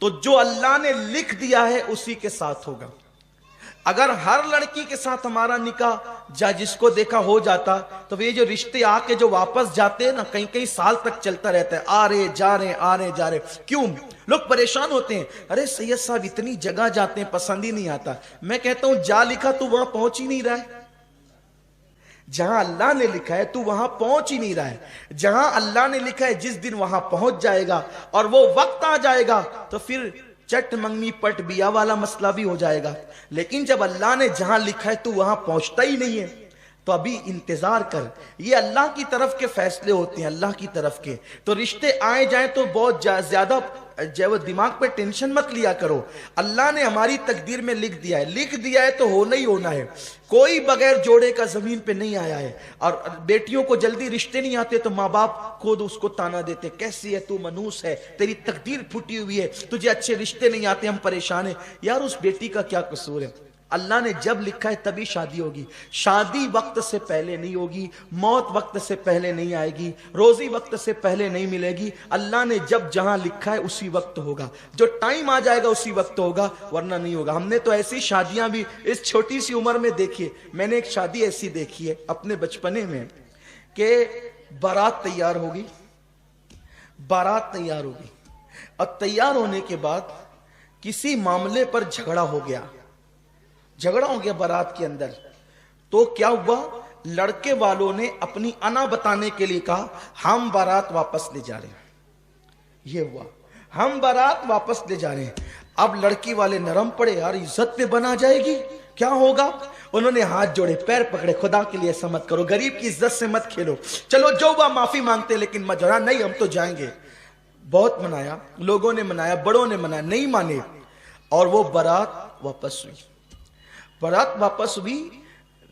तो जो अल्लाह ने लिख दिया है उसी के साथ होगा। अगर हर लड़की के साथ हमारा निकाह जिसको देखा हो जाता, तो ये जो रिश्ते आके जो वापस जाते हैं ना, कई कई साल तक चलता रहता है, आ रहे जा रहे आ रहे जा रहे। क्यों? लोग परेशान होते हैं, अरे सैयद साहब इतनी जगह जाते हैं, पसंद ही नहीं आता। मैं कहता हूं जा लिखा तू वहां पहुंच ही नहीं रहा है। जहां अल्लाह ने लिखा है तू वहां पहुंच ही नहीं रहा है। जहां अल्लाह ने लिखा है जिस दिन वहां पहुंच जाएगा और वो वक्त आ जाएगा, तो फिर चट मंगनी पट बिया वाला मसला भी हो जाएगा। लेकिन जब अल्लाह ने जहां लिखा है तू वहां पहुंचता ही नहीं है, तो अभी इंतजार कर। ये अल्लाह की तरफ के फैसले होते हैं, अल्लाह की तरफ के। तो रिश्ते आए जाए तो बहुत ज्यादा जो वो दिमाग पे टेंशन मत लिया करो। अल्लाह ने हमारी तकदीर में लिख दिया है तो होना ही होना है। कोई बगैर जोड़े का जमीन पे नहीं आया है। और बेटियों को जल्दी रिश्ते नहीं आते तो माँ बाप खुद उसको ताना देते, कैसी है तू, मनूस है, तेरी तकदीर फूटी हुई है, तुझे अच्छे रिश्ते नहीं आते, हम परेशान है। यार उस बेटी का क्या कसूर है? अल्लाह ने जब लिखा है तभी शादी होगी। शादी वक्त से पहले नहीं होगी, मौत वक्त से पहले नहीं आएगी, रोजी वक्त से पहले नहीं मिलेगी। अल्लाह ने जब जहां लिखा है उसी वक्त होगा, जो टाइम आ जाएगा उसी वक्त होगा, वरना नहीं होगा। हमने तो ऐसी शादियां भी इस छोटी सी उम्र में देखी है। मैंने एक शादी ऐसी देखी है अपने बचपने में कि बारात तैयार होगी और तैयार होने के बाद किसी मामले पर झगड़ा हो गया बारात के अंदर। तो क्या हुआ, लड़के वालों ने अपनी अना बताने के लिए कहा हम बारात वापस ले जा रहे हैं। ये हुआ, हम बारात वापस ले जा रहे हैं। अब लड़की वाले नरम पड़े, यार इज्जत पे बना जाएगी, क्या होगा? उन्होंने हाथ जोड़े, पैर पकड़े, खुदा के लिए ऐसा मत करो, गरीब की इज्जत से मत खेलो, चलो जो हुआ माफी मांगते, लेकिन मजरा नहीं, हम तो जाएंगे। बहुत मनाया, लोगों ने मनाया, बड़ों ने मनाया, नहीं माने। और वो बारात वापस हुई।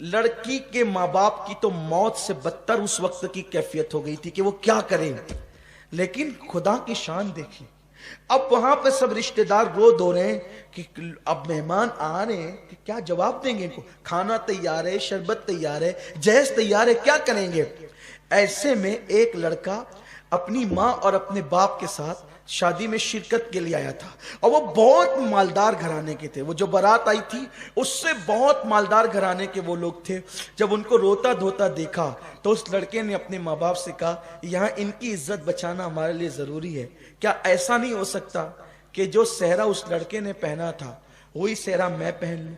लड़की के माँ बाप की तो मौत से बदतर उस वक्त की कैफियत हो गई थी कि वो क्या करें। लेकिन खुदा की शान देखी, अब वहां पे सब रिश्तेदार रो धो रहे हैं कि अब मेहमान आ रहे हैं कि क्या जवाब देंगे इनको। खाना तैयार है, शरबत तैयार है, जहेज तैयार है, क्या करेंगे? ऐसे में एक लड़का अपनी माँ और अपने बाप के साथ शादी में शिरकत के लिए आया था। और वो बहुत मालदार घराने के थे। वो जो बारात आई थी उससे बहुत मालदार घराने के वो लोग थे। जब उनको रोता धोता देखा तो उस लड़के ने अपने माँ बाप से कहा, यहाँ इनकी इज्जत बचाना हमारे लिए जरूरी है। क्या ऐसा नहीं हो सकता कि जो सेहरा उस लड़के ने पहना था वही सेहरा मैं पहन लूं?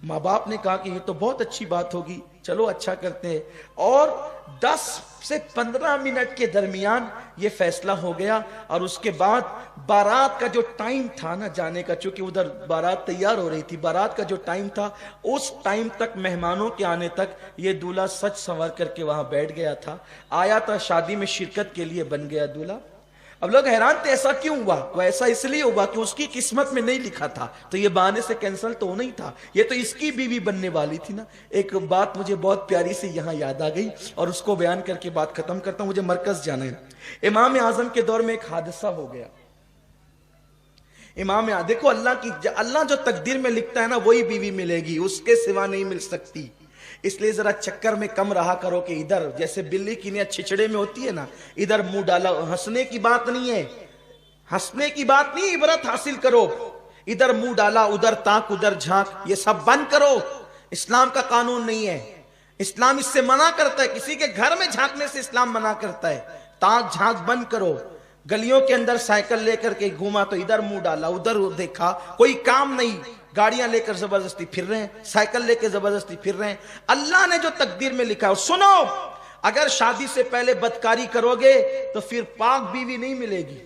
माँ बाप ने कहा कि ये तो बहुत अच्छी बात होगी, चलो अच्छा करते हैं। और 10 से 15 मिनट के दरमियान ये फैसला हो गया। और उसके बाद बारात का जो टाइम था ना जाने का, चूंकि उधर बारात तैयार हो रही थी, बारात का जो टाइम था उस टाइम तक, मेहमानों के आने तक ये दूल्हा सच संवर करके वहां बैठ गया था, आया था शादी में शिरकत के लिए, बन गया दूल्हा। अब लोग हैरान थे ऐसा क्यों हुआ? वो ऐसा इसलिए हुआ कि उसकी किस्मत में नहीं लिखा था, तो ये बहाने से कैंसिल तो होना ही था। ये तो इसकी बीवी बनने वाली थी ना। एक बात मुझे बहुत प्यारी सी यहाँ याद आ गई और उसको बयान करके बात खत्म करता हूं। मुझे मरकज जाना है। इमाम आजम के दौर में एक हादसा हो गया। देखो अल्लाह जो तकदीर में लिखता है ना वही बीवी मिलेगी, उसके सिवा नहीं मिल सकती। इसलिए जरा चक्कर में कम रहा करो कि इधर जैसे बिल्ली की नियत छिछड़े में होती है ना, इधर मुंह डाला। हंसने की बात नहीं है, इबरत हासिल करो। इधर मुंह डाला, उधर ताक, उधर झांक, ये सब बंद करो। इस्लाम का कानून नहीं है, इस्लाम इससे मना करता है। किसी के घर में झांकने से इस्लाम मना करता है। ताक झांक बंद करो। गलियों के अंदर साइकिल लेकर के घूमा तो इधर मुंह डाला, उधर देखा, कोई काम नहीं। गाड़ियां लेकर जबरदस्ती फिर रहे हैं, साइकिल लेकर जबरदस्ती फिर रहे हैं। अल्लाह ने जो तकदीर में लिखा है सुनो, अगर शादी से पहले बदकारी करोगे तो फिर पाक बीवी नहीं मिलेगी।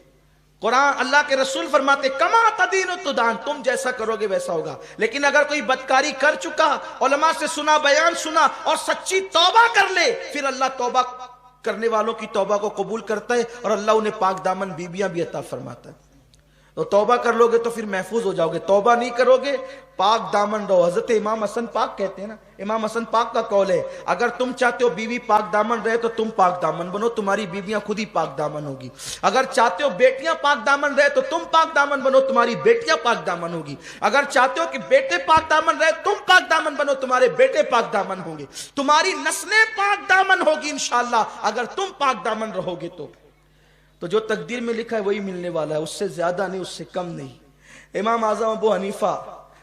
कुरान, अल्लाह के रसूल फरमाते कमा तदीन तुदान, तुम जैसा करोगे वैसा होगा। लेकिन अगर कोई बदकारी कर चुका, उलमा से सुना, बयान सुना और सच्ची तौबा कर ले, फिर अल्लाह तौबा करने वालों की तौबा को कबूल करता है और अल्लाह उन्हें पाक दामन बीबियां भी अता फरमाता है। तो तौबा कर लोगे तो फिर महफूज हो जाओगे, तौबा नहीं करोगे पाक दामन रहो। हजरत इमाम हसन पाक कहते हैं ना, इमाम हसन पाक का कौल है, अगर तुम चाहते हो बीवी पाक दामन रहे तो तुम पाक दामन बनो, तुम्हारी बीवियां खुद ही पाक दामन होगी। अगर चाहते हो बेटियां पाक दामन रहे तो तुम पाक दामन बनो, तुम्हारी बेटियां पाक दामन होगी। अगर चाहते हो कि बेटे पाक दामन रहे, तुम पाक दामन बनो, तुम्हारे बेटे पाक दामन होंगे। तुम्हारी नस्लें पाक दामन होगी इंशाअल्लाह अगर तुम पाक दामन रहोगे तो। तो जो तकदीर में लिखा है वही मिलने वाला है, उससे ज्यादा नहीं, उससे कम नहीं। इमाम आजम अबू हनीफा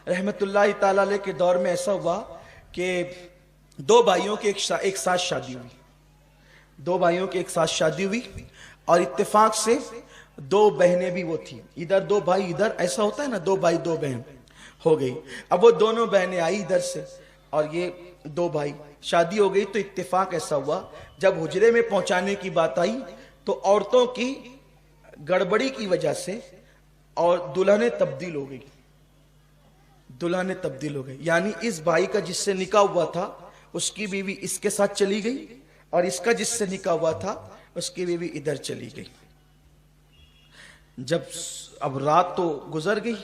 रहमतुल्लाह ताला अलैह के दौर में ऐसा हुआ कि दो भाइयों की एक साथ शादी हुई, दो भाइयों की एक साथ शादी हुई, और इत्तेफाक से दो बहनें भी वो थी, इधर दो भाई इधर, ऐसा होता है ना, दो भाई दो बहन हो गई। अब वो दोनों बहनें आई इधर से और ये दो भाई, शादी हो गई। तो इत्तेफाक ऐसा हुआ जब हुजरे में पहुंचाने की बात आई तो औरतों की गड़बड़ी की वजह से और दुल्हनें तब्दील हो गई, दुल्हनें तब्दील हो गई। यानी इस भाई का जिससे निकाह हुआ था उसकी बीवी इसके साथ चली गई, और इसका जिससे निकाह हुआ था उसकी बीवी इधर चली गई। जब अब रात तो गुजर गई,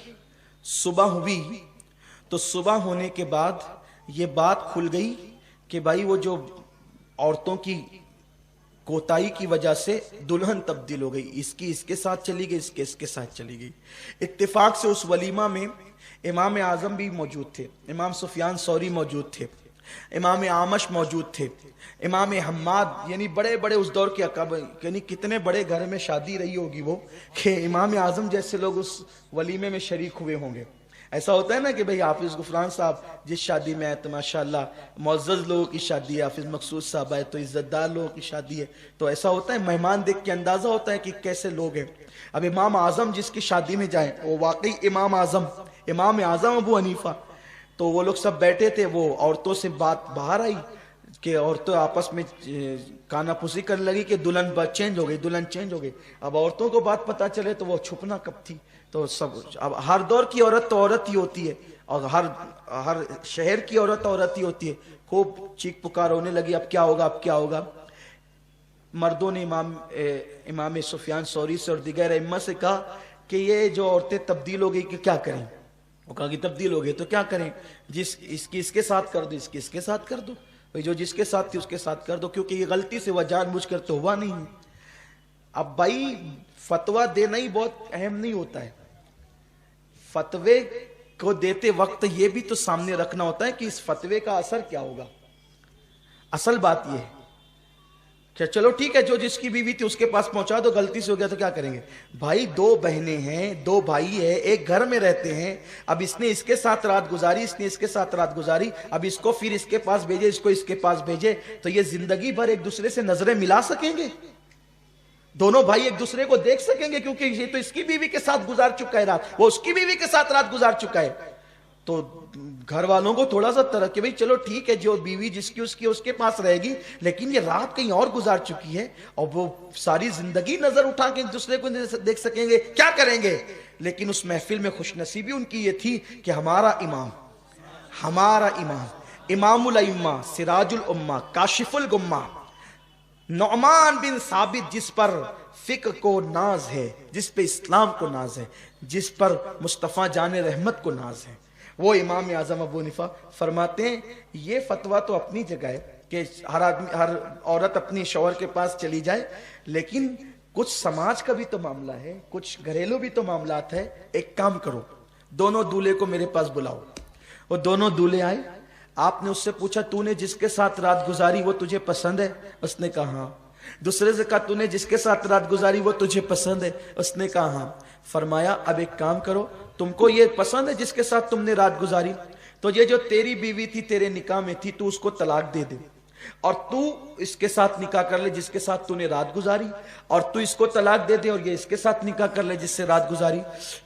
सुबह हुई, तो सुबह होने के बाद ये बात खुल गई कि भाई वो जो औरतों की कोताही की वजह से दुल्हन तब्दील हो गई, इसकी इसके साथ चली गई, इसके इसके साथ चली गई। इत्तेफाक से उस वलीमा में इमाम आजम भी मौजूद थे, इमाम सुफियान सौरी मौजूद थे, इमाम आमश मौजूद थे, इमाम हम्माद, यानी बड़े बड़े उस दौर के अकाब, यानी कितने बड़े घर में शादी रही होगी वो कि इमाम आजम जैसे लोग उस वलीमे में शरीक हुए होंगे। ऐसा होता है ना कि भाई हाफिज गुफरान साहब जिस शादी में आए तो माशाल्लाह मुअज़्ज़ज़ लोगों की शादी है, हाफिज मकसूद साहब आए तो इज्जतदार लोगों की शादी है, तो ऐसा होता है, मेहमान देख के अंदाजा होता है कि कैसे लोग हैं। अब इमाम आजम जिसकी शादी में जाए वो वाकई इमाम आजम अबू हनीफा, तो वो लोग सब बैठे थे, वो औरतों से बात बाहर आई कि औरतें आपस में कानाफूसी करने लगी कि दुल्हन चेंज हो गई, दुल्हन चेंज हो गई। अब औरतों को बात पता चले तो वो छुपना कब थी, तो सब, अब हर दौर की औरत तो औरत ही होती है, और हर शहर की औरत ही होती है। खूब चीख पुकार होने लगी, अब क्या होगा, अब क्या होगा। मर्दों ने इमाम सुफियान सौरी से और दिगर इम्मा से कहा कि ये जो औरतें तब्दील हो गई कि क्या करें। वो कहा कि तब्दील हो गई तो क्या करें, इसकी इसके साथ कर दो, इसकी इसके साथ कर दो, भाई जो जिसके साथ थी उसके साथ कर दो, क्योंकि ये गलती से वह जानबूझकर तो हुआ नहीं है। अब भाई फतवा देना ही बहुत अहम नहीं होता है, फतवे को देते वक्त ये भी तो सामने रखना होता है कि इस फतवे का असर क्या होगा। असल बात ये है क्या, चलो ठीक है, जो जिसकी बीवी थी उसके पास पहुंचा दो, गलती से हो गया तो क्या करेंगे। भाई दो बहनें हैं, दो भाई है, एक घर में रहते हैं, अब इसने इसके साथ रात गुजारी, इसने इसके साथ रात गुजारी, अब इसको फिर इसके पास भेजे, इसको इसके पास भेजे, तो ये जिंदगी भर एक दूसरे से नजरें मिला सकेंगे, दोनों भाई एक दूसरे को देख सकेंगे, क्योंकि ये तो इसकी बीवी के साथ गुजार चुका है रात, वो उसकी बीवी के साथ रात गुजार चुका है। तो घर वालों को थोड़ा सा तरह कि भाई चलो ठीक है, जो बीवी जिसकी उसकी उसके पास रहेगी, लेकिन ये रात कहीं और गुजार चुकी है, और वो सारी जिंदगी नजर उठा के एक दूसरे को देख सकेंगे, क्या करेंगे। लेकिन उस महफिल में खुशनसीबी उनकी ये थी कि हमारा इमाम इमामुल अइम्मा, सिराजुल उम्मा, काशिफुल गुम्मा, नौमान बिन साबित, जिस पर फिक्र को नाज है, जिस पे इस्लाम को नाज है, जिस पर मुस्तफ़ा जाने रहमत को नाज है, वो इमाम आजम अबू हनीफा फरमाते हैं ये फतवा तो अपनी जगह है कि हर औरत अपनी शौहर के पास चली जाए, लेकिन कुछ समाज का भी तो मामला है, कुछ घरेलू भी तो मामलात है। एक काम करो, दोनों दूल्हे को मेरे पास बुलाओ। वो दोनों दूल्हे आए, आपने उससे पूछा तूने जिसके साथ रात गुजारी वो तुझे पसंद है, उसने कहा हाँ। दूसरे से कहा तूने जिसके साथ रात गुजारी वो तुझे पसंद है, उसने कहा हाँ। फरमाया अब एक काम करो, तुमको ये पसंद है जिसके साथ तुमने रात गुजारी, तो ये जो तेरी बीवी थी तेरे निकाह में थी, तू उसको तलाक दे दे, और तू इसके साथ निकाह कर ले जिसके साथ तूने रात गुजारी, और तू इसको तलाक दे दे और ये इसके साथ निकाह कर ले जिससे रात गुजारी।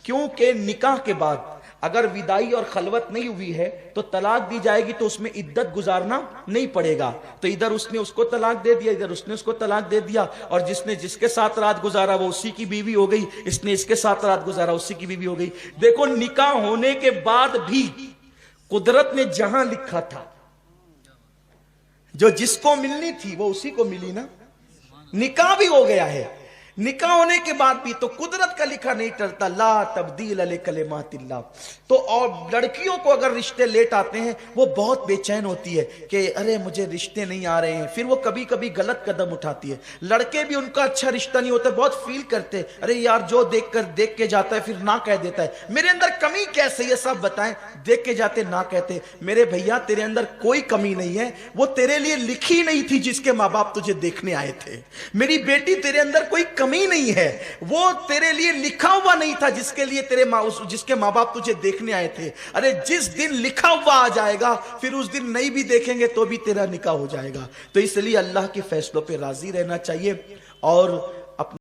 क्योंकि निकाह के बाद अगर विदाई और खलवत नहीं हुई है तो तलाक दी जाएगी, तो उसमें इद्दत गुजारना नहीं पड़ेगा। तो इधर उसने उसको तलाक दे दिया, इधर उसने उसको तलाक दे दिया, और जिसने जिसके साथ रात गुजारा वो उसी की बीवी हो गई, इसने इसके साथ रात गुजारा उसी की बीवी हो गई। देखो निकाह होने के बाद भी कुदरत ने जहां लिखा था, जो जिसको मिलनी थी वो उसी को मिली ना, निकाह भी हो गया है। निकाह होने के बाद भी तो कुदरत का लिखा नहीं टलता, ला तब्दील लिकलिमातिल्लाह। तो और लड़कियों को अगर रिश्ते लेट आते हैं वो बहुत बेचैन होती है कि अरे मुझे रिश्ते नहीं आ रहे हैं, फिर वो कभी कभी गलत कदम उठाती है। लड़के भी उनका अच्छा रिश्ता नहीं होता, बहुत फील करते अरे यार जो देख के जाता है फिर ना कह देता है, मेरे अंदर कमी कैसे ये सब बताएं, देख के जाते ना कहते। मेरे भैया तेरे अंदर कोई कमी नहीं है, वो तेरे लिए लिखी नहीं थी जिसके माँ बाप तुझे देखने आए थे। मेरी बेटी तेरे अंदर कोई में ही नहीं है, वो तेरे लिए लिखा हुआ नहीं था जिसके लिए जिसके माँ बाप तुझे देखने आए थे। अरे जिस दिन लिखा हुआ आ जाएगा फिर उस दिन नहीं भी देखेंगे तो भी तेरा निकाह हो जाएगा। तो इसलिए अल्लाह के फैसलों पे राजी रहना चाहिए और